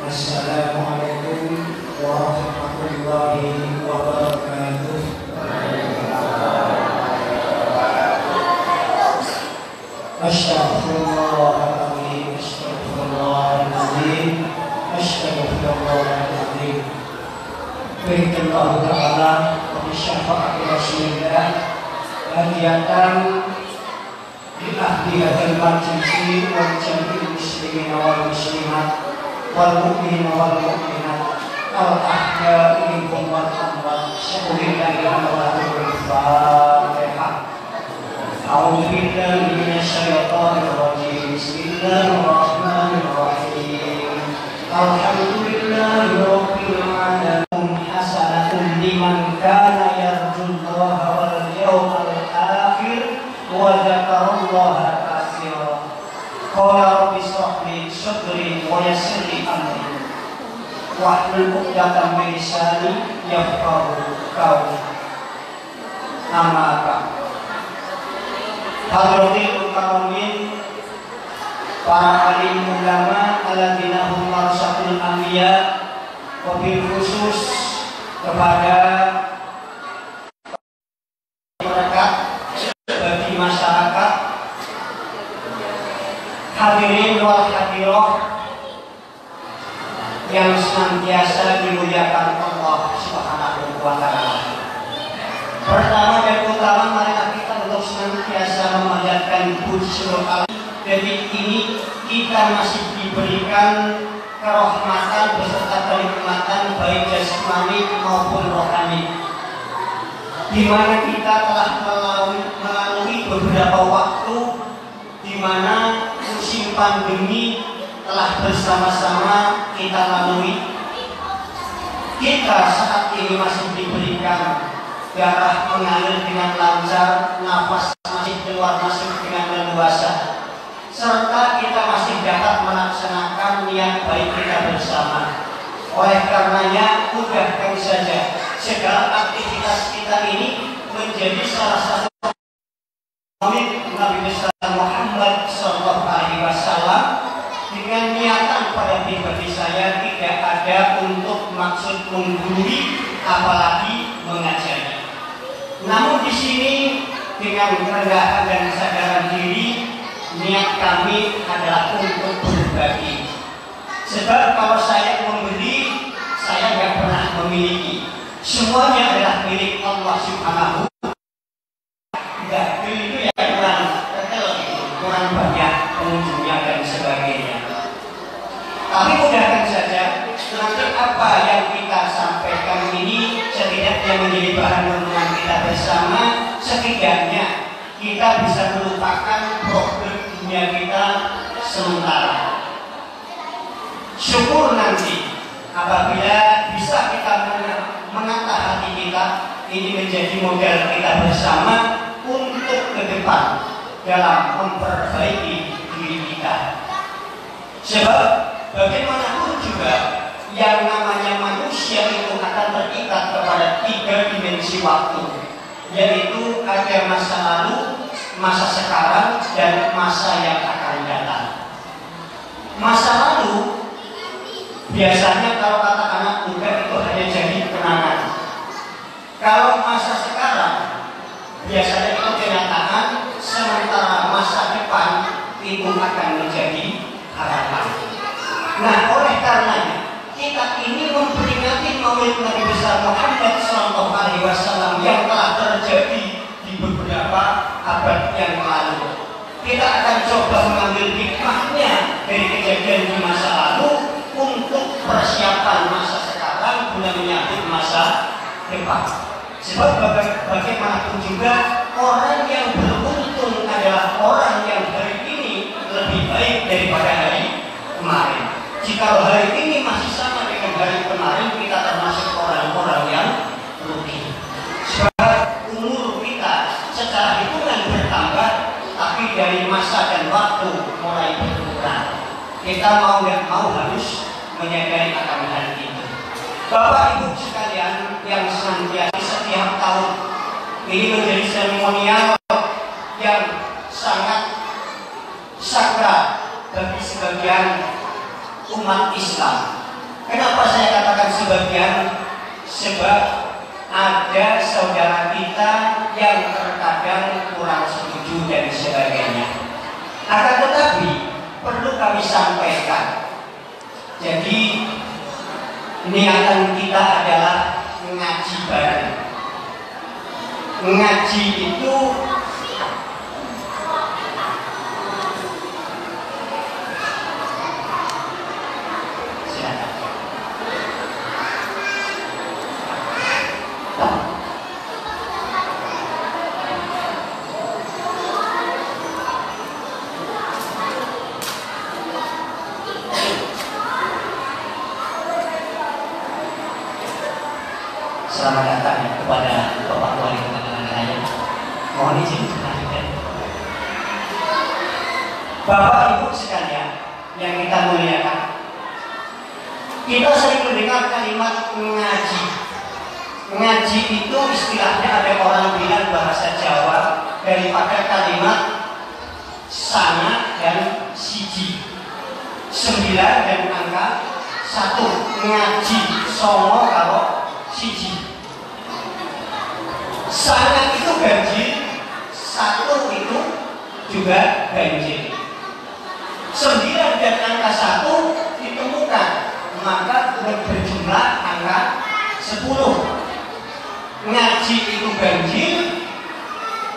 Assalamualaikum warahmatullahi wabarakatuh. Astaghfirullahaladzim, astaghfirullahaladzim, astaghfirullahaladzim. Bismillah ta'ala wa bisyafa'ati rasulillah hadiatan di ahli hadal majlisi wal jami'il muslimin wal muslimat wal mu'minin wal mu'minat al ahya'i minhum wal amwat. Syukurillah wal fatihah. A'udzu billahi minasyaitonir rajim. Bismillahirrahmanirrahim. Alhamdulillahi rabbil alamin. Hasanatun liman kana yarjullaha wal yawmal akhir wa dzakarallaha katsiran. Qala rabbi shrah li sadri wa yassir li amri wahlul 'uqdatam min lisani yafqahu qawli. Amma ba'd. Hadratil mukarramin, para alim ulama alladzina hum warasatul anbiya, wabil khusus kepada mereka bagi masyarakat, hadirin wal hadirah yang senantiasa dimuliakan Allah Subhanahu wa ta'ala. Pertama dan utama, marilah kita untuk senantiasa memanjatkan puji Allah. Detik ini kita masih diberikan kerahmatan beserta kenikmatan baik jasmani maupun rohani, di mana kita telah melalui beberapa waktu di mana musim pandemi telah bersama-sama kita lalui. Kita saat ini masih diberikan darah mengalir dengan lancar, nafas masih keluar masuk dengan leluasa, serta kita masih dapat melaksanakan niat baik kita bersama. Oleh karenanya, mudahkan saja segala aktivitas kita ini menjadi salah satu Nabi besar Muhammad SAW dengan niatan pada pribadi saya tidak ada untuk maksud menggurui apalagi mengajari. Namun di sini dengan kerendahan dan kesadaran diri, niat kami adalah untuk berbagi. Sebab kalau saya memberi, saya nggak pernah memiliki. Semuanya adalah milik Allah Subhanahu. Nggak beli itu ya kurang kecil, kurang banyak pengunjungnya dan sebagainya. Tapi mudahkan saja nanti apa yang kita sampaikan ini setidaknya menjadi bahan renungan kita bersama. Setidaknya kita bisa melupakan problem dunia kita sementara. Syukur nanti apabila bisa kita menata hati kita, ini menjadi modal kita bersama untuk ke depan dalam memperbaiki diri kita. Sebab bagaimanapun juga yang namanya manusia itu akan terikat kepada 3 dimensi waktu, yaitu ada masa lalu, masa sekarang, dan masa yang akan datang. Masa lalu biasanya kalau kata anak muda itu hanya jadi kenangan. Kalau masa sekarang biasanya itu kenyataan, sementara masa depan itu akan menjadi harapan. Nah, oleh karenanya kita ini memperingati Maulid Nabi besar Muhammad SAW yang telah terjadi di beberapa abad yang lalu. Kita akan coba mengambil hikmahnya dari kejadian di masa lalu untuk persiapan masa sekarang guna menyambut masa depan. Sebab bagaimanapun juga orang yang beruntung adalah orang yang hari ini lebih baik daripada hari kemarin. Jika hari ini masih sama dengan hari kemarin, kita termasuk orang-orang yang rugi. Sebab umur kita secara hitungan bertambah, tapi dari masa dan waktu mulai berkurang. Kita mau nggak mau harus menyadari akan hal itu. Bapak Ibu sekalian yang senantiasa setiap tahun ini menjadi seremonial yang sangat sakral bagi sebagian umat Islam. Kenapa saya katakan sebagian? Sebab ada saudara kita yang terkadang kurang setuju dan sebagainya. Akan tetapi perlu kami sampaikan. Jadi niatan kita adalah ngaji bareng. Ngaji itu selamat datang ya kepada Bapak Wali Kota Palangkaraya. Mohon izin dilanjutkan. Bapak Ibu sekalian yang kita muliakan, kita sering mendengar kalimat ngaji. Ngaji itu istilahnya ada orang bilang bahasa Jawa daripada kalimat sana dan siji, 9 dan angka 1. Ngaji songo kalau siji. Sana itu ganjil, 1 itu juga ganjil. 9 dan angka 1 ditemukan, maka berjumlah angka 10. Ngaji itu ganjil,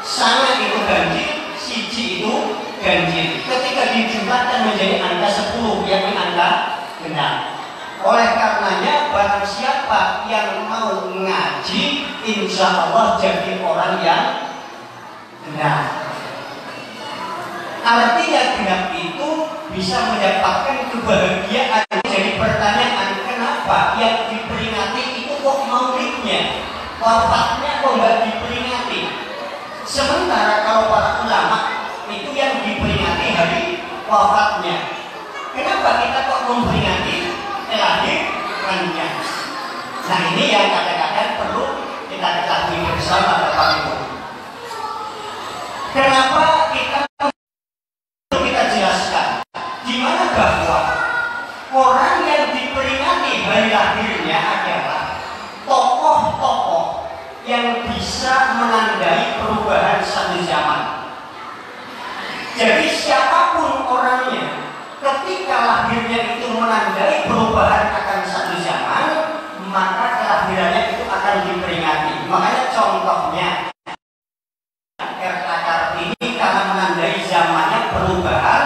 sana itu ganjil, siji itu ganjil. Ketika dijumlahkan menjadi angka 10, yakni angka genap. Oleh karenanya barang siapa yang mau ngaji, insya Allah jadi orang yang benar. Artinya genap itu bisa mendapatkan kebahagiaan. Jadi pertanyaan, kenapa yang diperingati itu kok maulidnya, wafatnya kok nggak diperingati? Sementara kalau para ulama itu yang diperingati hari wafatnya. Kenapa kita kok memperingati kelahirannya? Nah, ini yang kadang-kadang perlu kita ketahui bersama Bapak Ibu. Kenapa kita jelaskan di mana bahwa orang yang diperingati hari lahirnya adalah tokoh-tokoh yang bisa menandai perubahan satu zaman. Jadi siapapun orangnya, ketika lahirnya itu menandai perubahan akan satu zaman, maka kelahirannya itu akan diperingati. Makanya contohnya Kartini karena menandai zamannya perubahan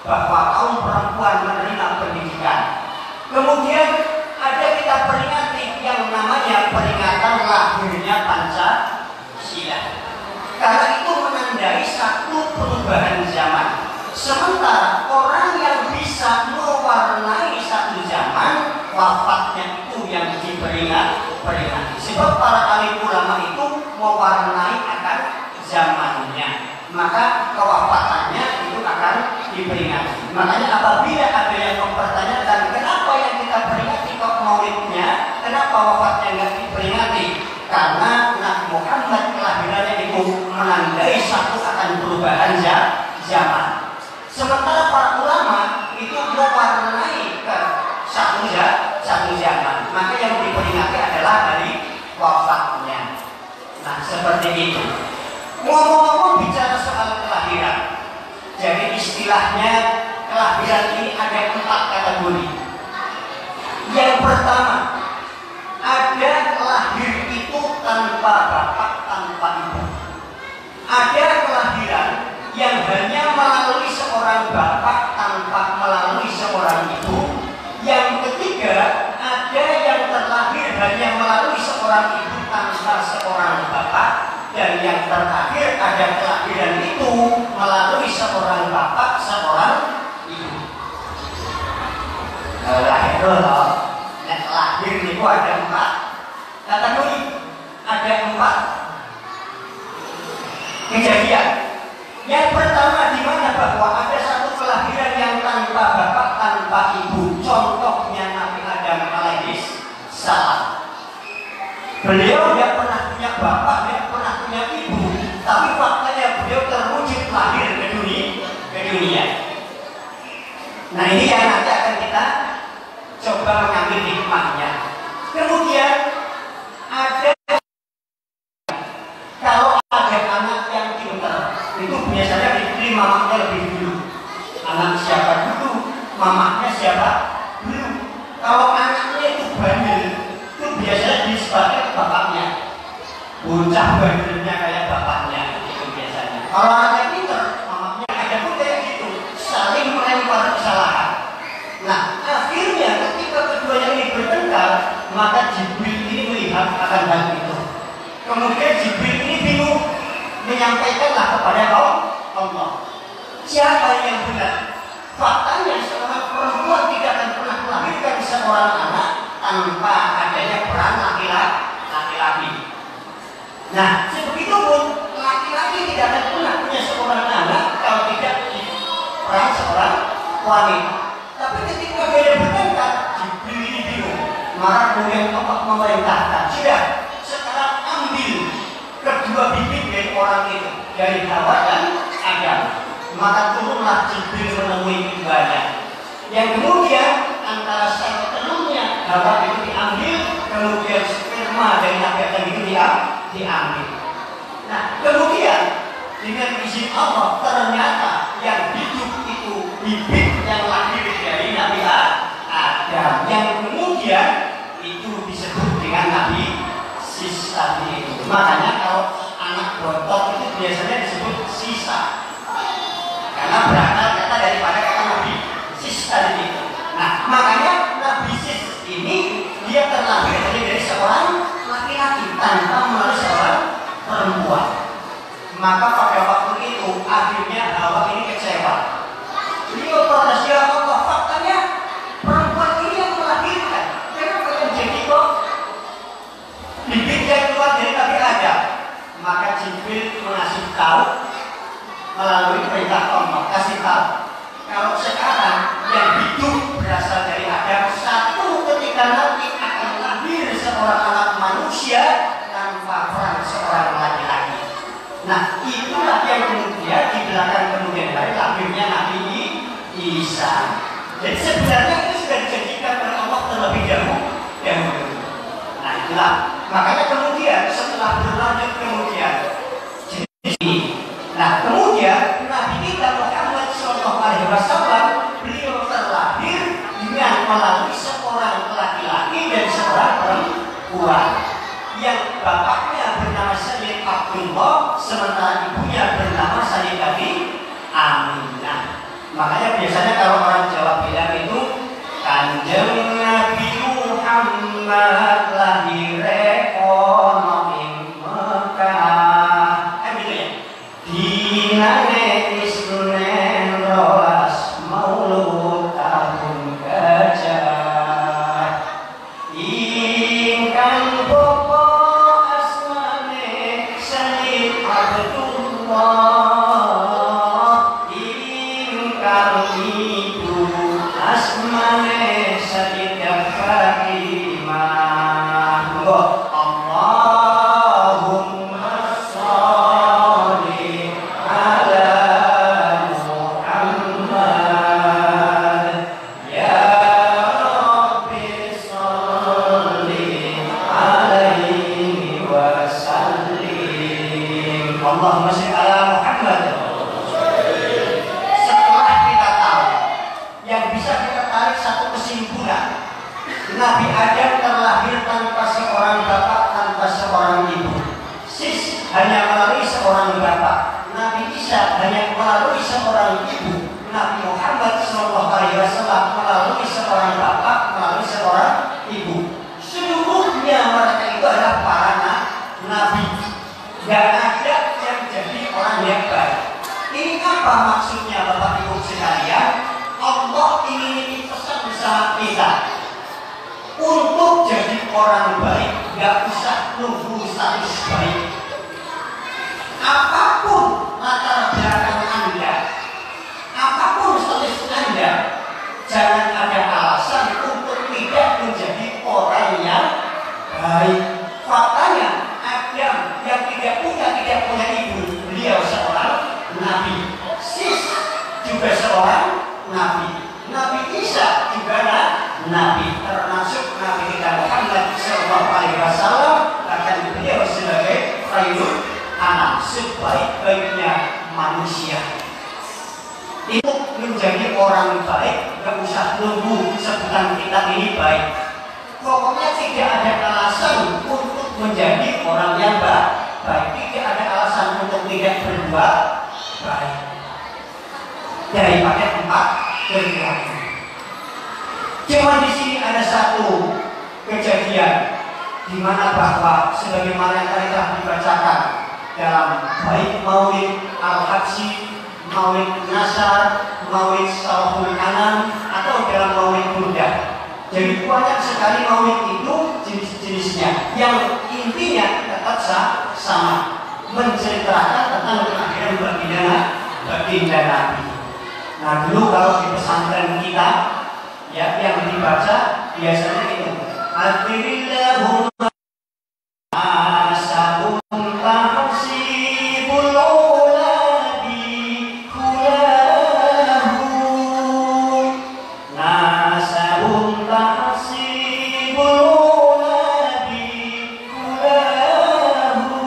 bahwa kaum perempuan menerima pendidikan. Kemudian ada kita peringati yang namanya peringatan lahirnya Pancasila. Karena itu menandai satu perubahan zaman. Sementara orang yang bisa mewarnai satu zaman, wafatnya itu yang diperingati. Sebab para alim ulama itu mewarnai akan zamannya, maka kewafatannya itu akan diperingati. Makanya apabila ada yang mempertanyakan kenapa yang kita peringati kok maulidnya, kenapa wafatnya nggak diperingati? Karena Nabi Muhammad kelahirannya itu menandai satu akan perubahan zaman. Sementara para ulama itu mewarnai ke satu zaman, maka yang diperingati adalah hari wafatnya. Nah, seperti itu. Ngomong-ngomong bicara soal kelahiran, jadi istilahnya kelahiran ini ada 4 kategori. Yang pertama, ada lahir itu tanpa bapak, tanpa ibu. Ada kelahiran yang hanya melalui seorang bapak tanpa melalui seorang ibu. Yang ketiga, ada yang terlahir hanya melalui seorang ibu tanpa seorang bapak. Dan yang terakhir ada kelahiran itu melalui seorang bapak, seorang ibu. Lahir loh, lahir itu ada 4 kategori, ada 4 kejadian. Yang pertama di mana bahwa ada satu kelahiran yang tanpa bapak, tanpa ibu. Contohnya Nabi Adam alaihis salam. Beliau tidak pernah punya bapak, tidak pernah punya ibu, tapi faktanya beliau terwujud lahir ke dunia. Nah, ini yang nanti akan kita coba mengambil hikmahnya. Kemudian ada, kalau ada anak yang pintar, itu biasanya diberi mamanya lebih dulu. Anak siapa dulu, mamanya siapa dulu. Kalau anaknya itu bandel, itu biasanya disebutkan bapaknya. Bocah bandelnya kayak bapaknya, itu biasanya. Kalau anaknya pintar, mamanya ada pun kayak gitu, saling melempar kesalahan. Nah, akhirnya ketika keduanya ini bertengkar, maka Jibril ini melihat akan hal itu. Kemudian Jibril ini bingung, menyampaikanlah kepada Allah, siapa yang benar? Faktanya seorang perempuan tidak akan pernah melahirkan seorang anak tanpa adanya peran laki-laki. Nah, sebegitu pun laki-laki tidak akan pernah punya seorang anak kalau tidak peran seorang wanita. Tapi ketika dia bertengkar, Jibril ini bingung. Maka kemudian Allah memerintahkan, sudah, sekarang ambil kedua bibit dari orang itu, dari Hawa dan Adam. Maka turunlah Jibril menemui keduanya. Yang kemudian antara sel telurnya Hawa itu diambil, kemudian sperma dari Nabi Adam itu diambil. Nah, kemudian dengan izin Allah ternyata yang hidup itu bibit yang lahir dari Nabi Adam, yang kemudian itu disebut dengan Nabi Sis tadi itu. Makanya kalau anak bontot itu biasanya disebut sisa, karena berasal kata daripada kata Nabi Sis tadi itu. Nah, makanya Nabi Sis ini dia terlahir dari seorang laki-laki tanpa melalui seorang perempuan. Maka pada waktu itu akhirnya Hawa ini kecewa. Beliau protes, ya Allah, faktanya perempuan ini yang melahirkan. Kenapa yang jadi kok bibit yang keluar dari Nabi Adam? Maka Jibril mengasih tahu melalui perintah Allah, kasih tahu kalau sekarang yang hidup berasal dari Adam, satu ketika nanti akan lahir seorang anak manusia tanpa peran seorang laki-laki. Nah, itulah yang kemudian di belakang kemudian hari lahirnya Nabi Isa. Jadi sebenarnya itu sudah dijanjikan oleh Allah terlebih dahulu. Nah, itulah. Makanya kemudian setelah berlanjut kemudian jenis ini. Nah, kemudian Nabi kita Muhammad SAW beliau terlahir dengan melalui seorang laki-laki dan seorang perempuan. Yang bapaknya bernama Sayyid Abdullah, sementara ibunya bernama Sayyidatin Aminah. Makanya biasanya kalau orang Jawa bilang itu Kanjeng Nabi Muhammad lahir ono ing Mekah. Gitu ya. Dinane Isnen rolas maulud tahun gajah. Ingkang pokok asmane Sayyid Abdullah, ingkang ibu asmane Sayyidah Fatimah. Allahumma sholli ala Muhammad ya Rabbi sholli alaihi wa sallim. Allahumma sholli ala Muhammad. Setelah kita tahu, yang bisa kita tarik satu kesimpulan, Nabi Adam terlahir tanpa seorang bapak, tanpa seorang ibu. Sis hanya melalui seorang bapak. Nabi Isa hanya melalui seorang ibu. Nabi Muhammad SAW melalui seorang bapak, melalui seorang ibu. Seluruhnya mereka itu adalah para nabi. Gak ada yang jadi orang yang baik. Ini apa maksudnya Bapak Ibu sekalian? Allah ingin pesan bersama kita untuk jadi orang baik, gak usah nunggu status baik. Apapun latar belakang Anda, apapun status Anda, jangan ada alasan untuk tidak menjadi orang yang baik. Faktanya Adam yang tidak punya ibu, beliau seorang nabi. Sis juga seorang nabi. Nabi Isa juga Nabi, termasuk Nabi kita Muhammad Sallallahu Alaihi Wasallam, akan beliau sebagai khairul anam, sebaik-baiknya manusia. Itu menjadi orang baik, gak usah nunggu sebutan kita ini baik. Pokoknya tidak ada alasan untuk menjadi orang yang baik, tidak ada alasan untuk tidak berbuat baik. Daripada tempat berbuat. Cuma di sini ada satu kejadian di mana bahwa sebagaimana yang tadi telah dibacakan dalam baik Maulid Al-Habsyi, Maulid Nasar, Maulid Salahul Anam, atau dalam Maulid Burdah. Jadi banyak sekali Maulid itu jenis-jenisnya yang intinya tetap sama, menceritakan tentang kelahiran baginda Nabi. Nah dulu kalau di pesantren kita ya yang dibaca biasanya itu Alhamdulillahumma asabun tahsibul uladi kulahu nasabun tahsibul uladi kulahu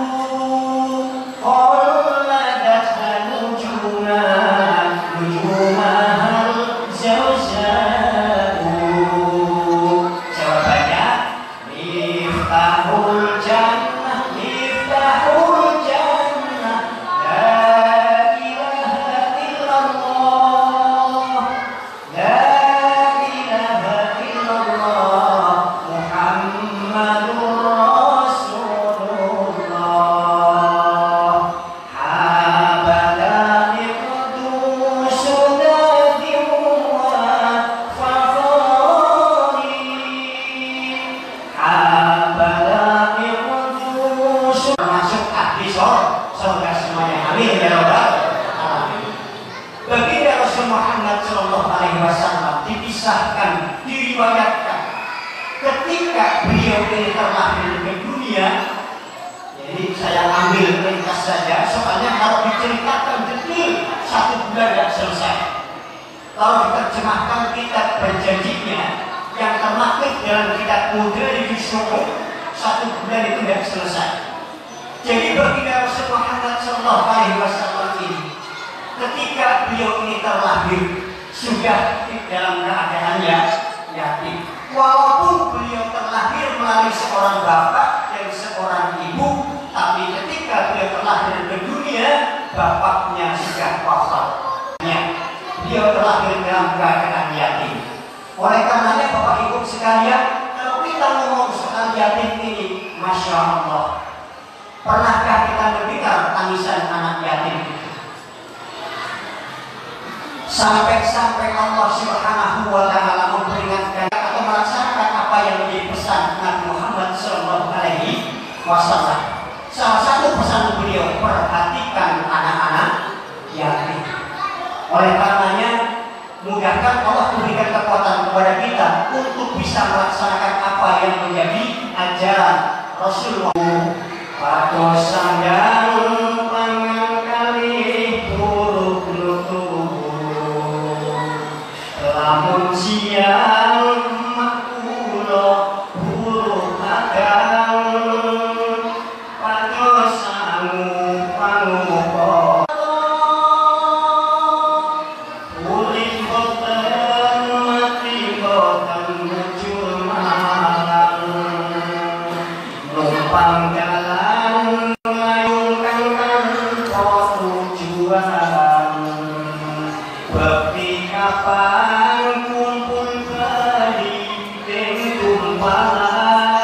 qalladat nujuman zawjah. Jawabannya Miftahul Jannah, Miftahul Jannah, La ilaha illallah, La ilaha illallah, Muhammadur Rasulullah. Habadani qudusun termasuk ahli surga semuanya. Amin ya rabbal alamin. Baginda Rasul Muhammad Sallallahu Alaihi Wasallam dipisahkan, diriwayatkan ketika beliau ini terlahir ke dunia. Jadi saya ambil ringkas saja, soalnya kalau diceritakan detail 1 bulan tidak selesai. Kalau diterjemahkan kitab berjanjinya yang termaktub dalam kitab Mudarrijus Syu'ur, 1 bulan itu tidak selesai. Jadi baginda Rasul Muhammad Sallallahu Alaihi Wasallam ini, ketika beliau ini terlahir sudah dalam keadaan yatim. Walaupun beliau terlahir melalui seorang bapak dan seorang ibu, tapi ketika beliau terlahir ke dunia, bapaknya sudah wafat. Beliau terlahir dalam keadaan yatim. Oleh karenanya Bapak Ibu sekalian, kalau kita ngomong soal yatim ini, Masya Allah, pernahkah kita mendengar tangisan anak yatim? Sampai-sampai Allah Subhanahu wa Ta'ala memperingatkan atau melaksanakan apa yang menjadi pesan Nabi Muhammad Sallallahu Alaihi Wasallam. Salah satu pesan beliau, perhatikan anak-anak yatim. Oleh karenanya, mudahkan Allah memberikan kekuatan kepada kita untuk bisa melaksanakan apa yang menjadi ajaran Rasulullah. Pados sandang pangan kali buruk nutuh, lamun siang makulo buruk agang, pados sangu pangupo. Panggalan ngayungkan tanpa tujuan, bekti kapan kumpul bali ing kumpalan,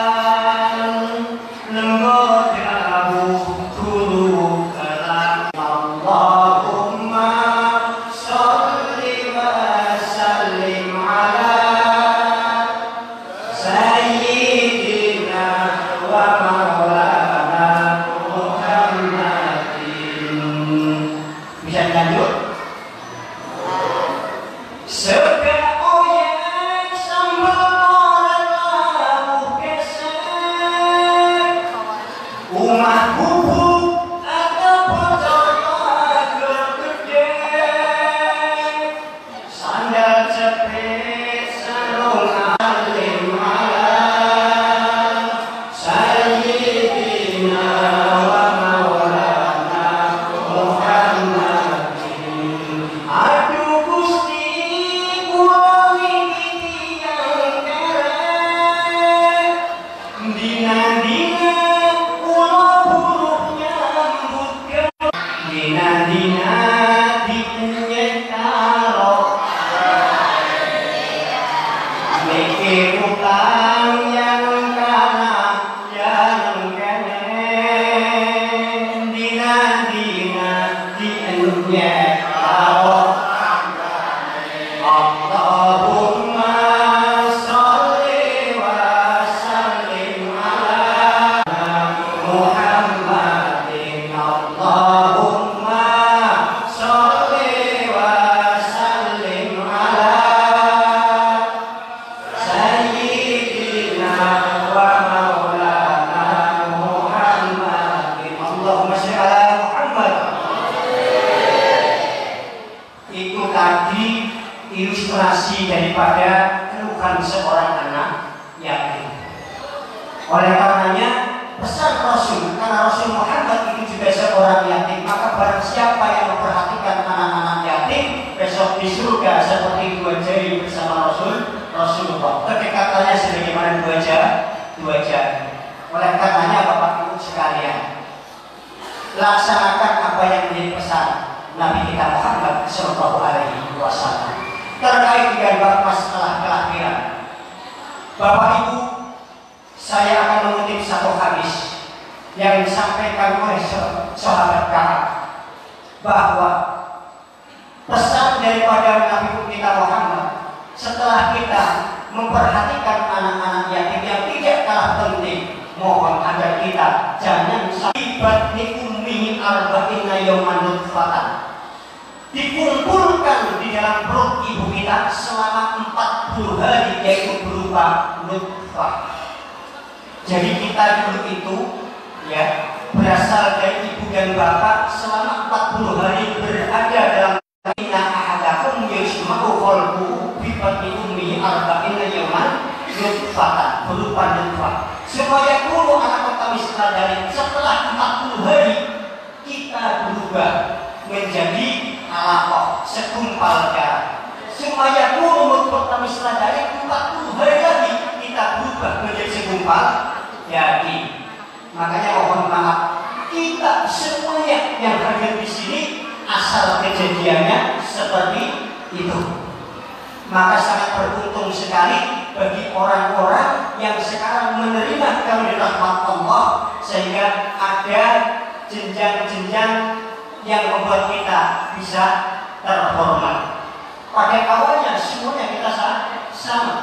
lenggo dawuh guru kalam Allahumma sholli wa sallim ala sayyidina wa maulana Muhammadin. Bisa dilanjut? ilustrasi daripada keluhan seorang anak yatim. Oleh karenanya pesan Rasul, karena Rasul Muhammad itu juga seorang yatim, maka barang siapa yang memperhatikan anak-anak yatim besok di surga seperti dua jari bersama Rasulullah. Kedekatannya sebagaimana dua jari. Oleh karenanya Bapak Ibu sekalian, laksanakan apa yang menjadi pesan Nabi kita Muhammad Sallallahu Alaihi Wasallam terkait dengan bab masalah kelahiran. Bapak Ibu, saya akan mengutip satu hadis yang disampaikan oleh sahabat Ka'ab bahwa pesan daripada Nabi kita Muhammad setelah kita memperhatikan anak-anak yatim yang tidak kalah penting, mohon agar kita jangan batni ummi arba'ina yawman nutfatan, dikumpulkan di dalam perut ibu kita selama 40 hari, yaitu berupa nutfah. Jadi kita dulu itu ya berasal dari ibu dan bapak selama 40 hari berada dalam inna ahadakum yusma'u qalbuhu bi batni ummi arba'ina yawman nutfatan, berupa nutfah. Supaya dulu anak kami dari setelah 40 hari kita berubah menjadi alaqah, segumpal darah. Supaya dulu kami dari 40 hari lagi kita berubah menjadi segumpal jadi. Makanya mohon maaf, kita semuanya yang hadir di sini asal kejadiannya seperti itu. Maka sangat beruntung sekali bagi orang-orang yang sekarang menerima karunia rahmat Allah, sehingga ada jenjang-jenjang yang membuat kita bisa terhormat. Pada awalnya semuanya kita sama.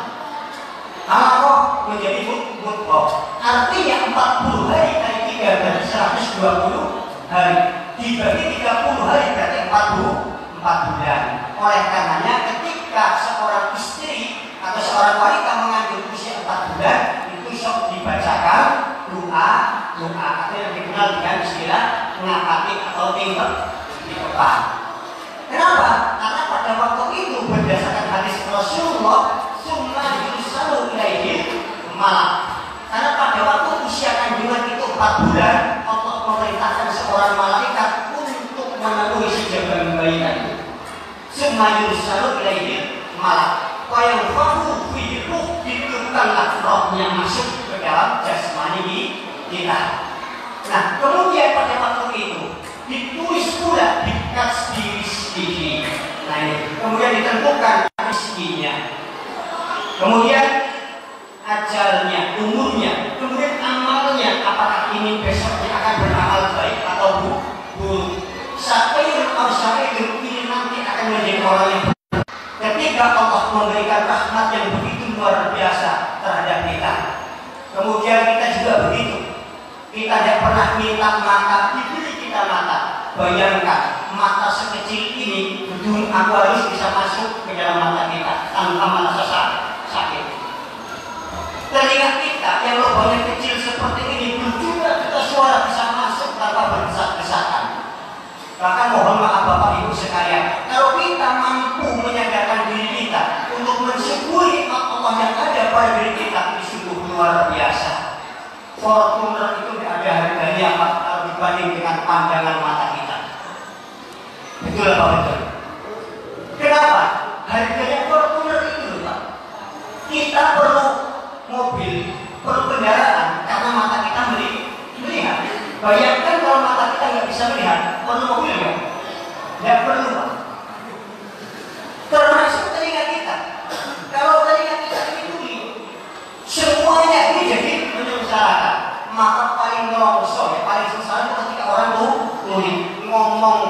Alaqah menjadi mudghah. Artinya 40 hari kali 3 berarti 120 hari. Dibagi 30 hari berarti 4 bulan. Oleh karenanya ketika seorang istri atau seorang wanita mengandung usia 4 bulan, itu sok dibacakan doa atau yang dikenal dengan istilah ngapati atau timpek di depan. Kenapa? Karena pada waktu itu berdasarkan hadis Rasulullah, summa yusalu ilaihi malak. Karena pada waktu usia kandungan itu 4 bulan, Allah memerintahkan seorang malaikat untuk memenuhi si jaban bayi tadi. Summa yusalu ilaihi malak. Wa yanfahu fi ruh, ditiupkanlah rohnya masuk ke dalam jasmani kita. Nah, kemudian pada waktu itu ditulis pula di kasbi rizkihi. Nah ini, kemudian ditentukan rizkinya, kemudian ajalnya, umurnya, kemudian amalnya, apakah ini besoknya akan beramal baik atau buruk. Sa'ir atau sa'ir ini nanti akan menjadi orang yang ketika Allah memberikan rahmat yang begitu luar biasa terhadap kita. Kemudian kita juga begitu. Kita tidak pernah minta mata, diberi kita mata. Bayangkan mata sekecil ini, gedung aku harus bisa masuk ke dalam mata kita tanpa merasa sakit. Telinga kita yang lubangnya kecil seperti ini, belum juga kita suara bisa masuk tanpa berdesak-desakan. Bahkan mohon maaf Bapak Ibu sekalian, kalau kita mampu menyadarkan diri kita untuk mensyukuri Allah yang ada pada diri kita, ini sungguh luar biasa. Fortuner itu tidak ada harganya kalau dibanding dengan pandangan mata kita. Betul apa betul? Kenapa? Harganya Fortuner itu Pak. Kita perlu mobil, perlu kendaraan karena mata kita melihat. Bayangkan kalau mata kita nggak bisa melihat, perlu mobil nggak? Nggak perlu Pak. Termasuk telinga kita. Kalau telinga kita ini tuli, semuanya ini jadi menyengsarakan. Maka paling ngelongso ya, paling sengsara itu ketika orang tuh ngomong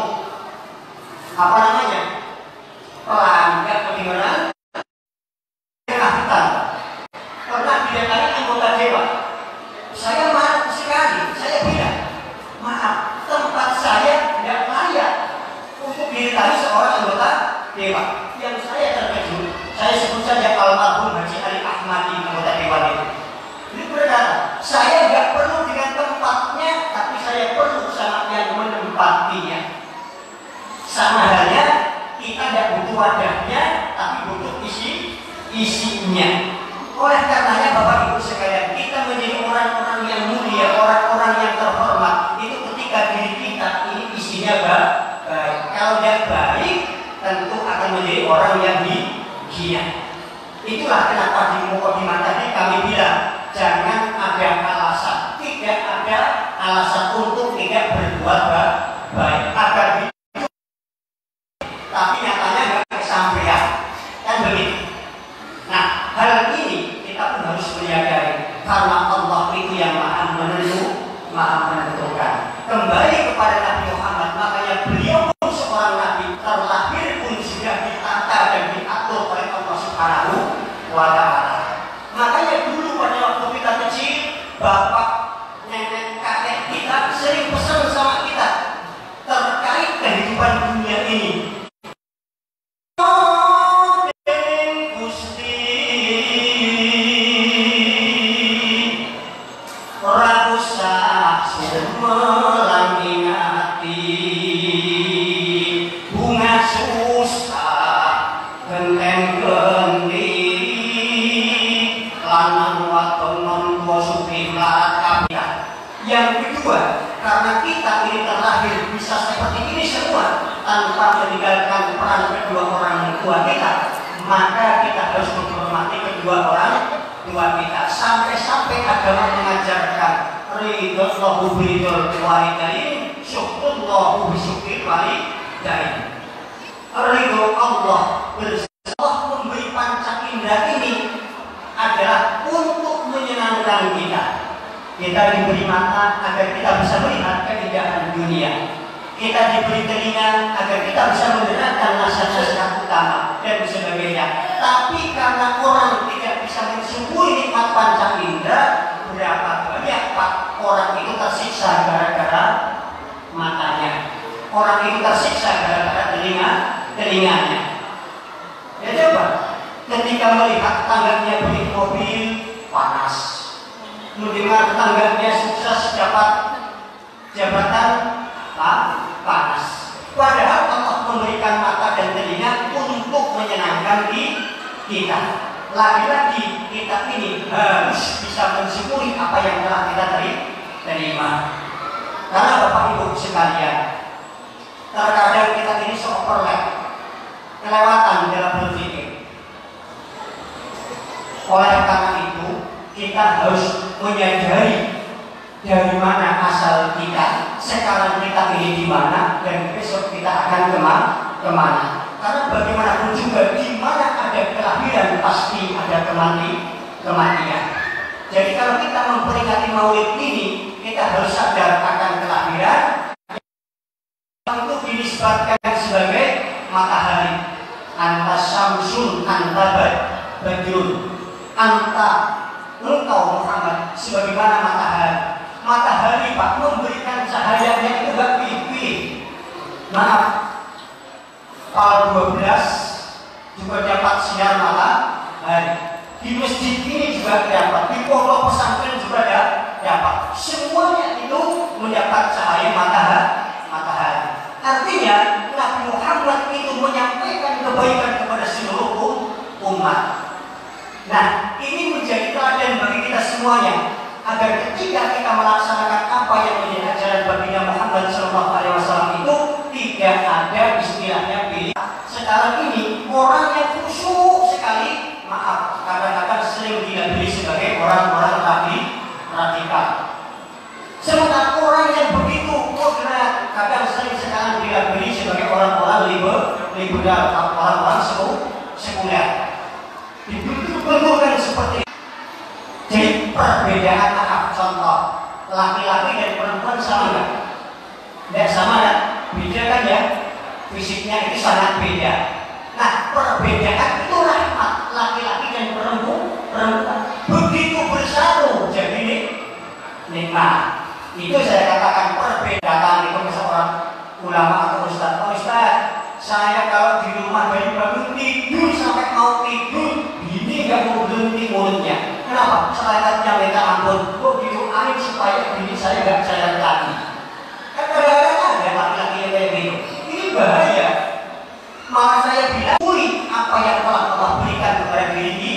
apa namanya, pelan, nggak kedengeran. Pernah didatangi anggota dewan, saya marah sekali, saya bilang maaf, tempat saya tidak layak untuk didatangi isinya. Oleh karenanya Bapak Ibu sekalian, kita menjadi orang-orang yang mulia, orang-orang yang terhormat itu ketika diri kita ini isinya baik. Kalau tidak baik, tentu akan menjadi orang yang hina. Itulah kenapa di mukadimah tadi kami bilang jangan ada alasan, tidak ada alasan untuk tidak berbuat baik agar hidup, tapi nyatanya nggak kesampaian, kan begitu. Nah, hal ini kita pun harus menyadari karena Allah itu yang maha menentukan. Kembali kepada Nabi Muhammad, makanya beliau pun seorang Nabi, terlahir pun sudah ditata dan diatur oleh Allah Subhanahu wa Ta'ala. Makanya dulu pada waktu kita kecil, bapak, nenek, kakek kita sering pesan sama kita terkait kehidupan dunia ini. Yang kedua, karena kita ini terlahir bisa seperti ini semua tanpa meninggalkan peran kedua orang tua kita, maka kita harus menghormati kedua orang tua kita. Sampai-sampai agama mengajarkan ridallahu biridul walidain, syukrullahu bisyukril walidain. Ridho Allah bersama memberi panca indera ini adalah untuk menyenangkan kita. Kita diberi mata agar kita bisa melihat keindahan dunia. Kita diberi telinga agar kita bisa mendengarkan nasihat-nasihat utama dan sebagainya. Tapi karena orang tidak bisa mensyukuri nikmat panca indera, berapa banyak Pak orang itu tersiksa gara-gara matanya. Orang itu tersiksa gara-gara telinganya. Ya coba, ketika melihat tangganya beli mobil panas, mendengar tangganya sukses dapat jabatan panas. Padahal Allah memberikan mata dan telinga untuk menyenangkan kita. Lagi-lagi kita ini harus bisa mensyukuri apa yang telah kita terima. Karena Bapak Ibu sekalian, terkadang kita ini seoverlap, kelewatan dalam berpikir. Oleh karena itu, kita harus menyadari dari mana asal kita, sekarang kita ini di mana, dan besok kita akan kemana. Karena bagaimanapun juga di mana ada kelahiran pasti ada kematian. Jadi kalau kita memperingati Maulid ini, kita harus sadar akan kelahiran untuk dinisbatkan sebagai matahari. Anta syamsun, anta badrun, anta engkau Muhammad sebagaimana matahari. Matahari Pak memberikan cahayanya itu gak pilih-pilih. Maaf, Pal 12 juga dapat sinar matahari. Di masjid ini juga dapat, di pondok pesantren juga dapat. Semuanya itu mendapat cahaya matahari. Artinya Nabi Muhammad itu menyampaikan kebaikan kepada seluruh umat. Nah, ini menjadi teladan bagi kita semuanya, agar ketika kita melaksanakan apa yang menjadi ajaran baginda Muhammad SAW itu tidak ada istilahnya pilih. Sekarang ini orang yang khusyuk sekali, maaf, kadang-kadang sering dilabeli sebagai orang-orang radikal. Sementara orang yang begitu moderat kadang sering sekarang dilabeli sebagai orang-orang liberal, orang-orang sekuler. Dibenturkan seperti. Jadi perbedaan contoh laki-laki dan perempuan sama nggak? Tidak sama kan? Beda kan ya? Fisiknya itu sangat beda. Nah, perbedaan itu rahmat, laki-laki dan perempuan begitu bersatu jadi nikmat. Itu saya katakan perbedaan itu seorang ulama atau ustaz. Oh ustaz, saya kalau di rumah dari bangun tidur sampai mau tidur ini nggak mau berhenti mulutnya. Kenapa? Selayaknya minta ampun. Kok didoain supaya bini saya nggak jalan kaki. Kan kadang-kadang ada laki-laki yang kayak gitu. Ini bahaya. Malah saya bilang, apa yang telah Allah berikan kepada diri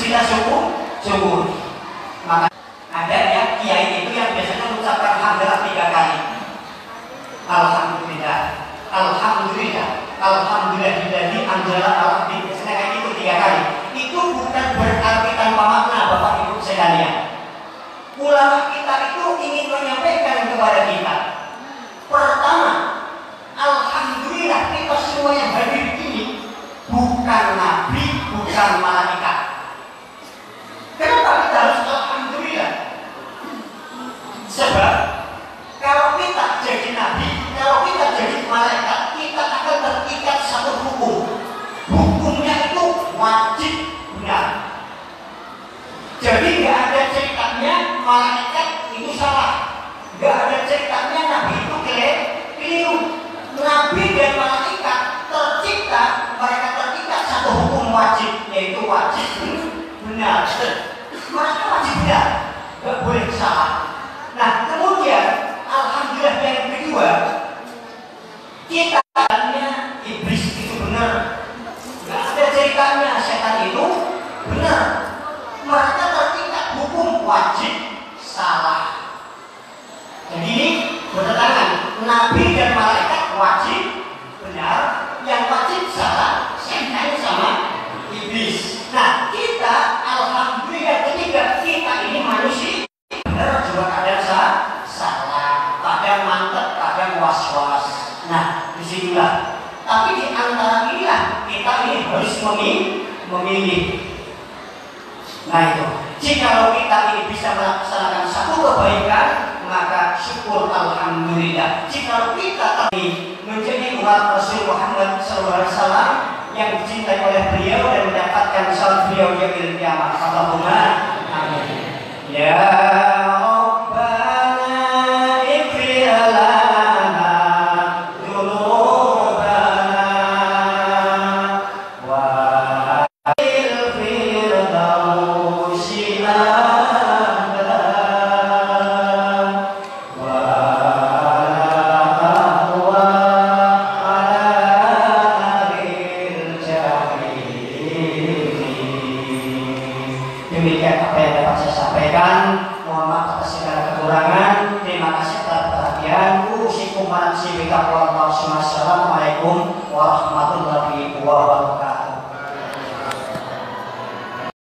kita syukur. Maka ada ya kiai itu yang biasanya mengucapkan hamdalah 3 kali. Alhamdulillah, alhamdulillah, alhamdulillahilladzi anzala ala abdihi. Kayak gitu 3 kali. Itu bukan berarti tanpa makna, Bapak Ibu sekalian. Ulama kita itu ingin menyampaikan kepada kita, pertama, alhamdulillah kita semua yang hadir di sini bukan nabi, bukan malaikat. Kenapa kita harus alhamdulillah? Sebab kalau kita jadi nabi, kalau kita jadi malaikat, kita akan terikat satu hukum. Hukumnya itu wajib benar. Jadi nggak ada ceritanya malaikat itu salah, nggak ada ceritanya nabi itu keliru. Nabi dan malaikat tercipta, mereka terikat satu hukum wajib, yaitu wajib benar. Mereka wajib benar, nggak boleh salah. Nah kemudian alhamdulillah yang kedua, kita katanya iblis itu benar, nggak ada ceritanya setan itu benar. Mereka tertingkat hukum wajib salah. Jadi ini bertentangan. Nabi dan malaikat wajib benar, yang wajib salah setan sama iblis. Nah kita alhamdulillah ketiga, kita ini manusia benar juga kadang salah, kadang mantep, kadang was-was. Nah disitulah. Tapi di antara inilah kita ini harus memilih. Nah itu, jika kita ini bisa melaksanakan satu kebaikan, maka syukur alhamdulillah. Jika kita ini menjadi umat Rasul Muhammad SAW yang dicintai oleh beliau dan mendapatkan salat beliau di akhir kiamat, Allahumma amin. Ya Rabbana ighfir lana dzunubana wa demikian apa yang dapat saya sampaikan. Mohon maaf atas segala kekurangan. Terima kasih atas perhatian. Assalamualaikum warahmatullahi wabarakatuh.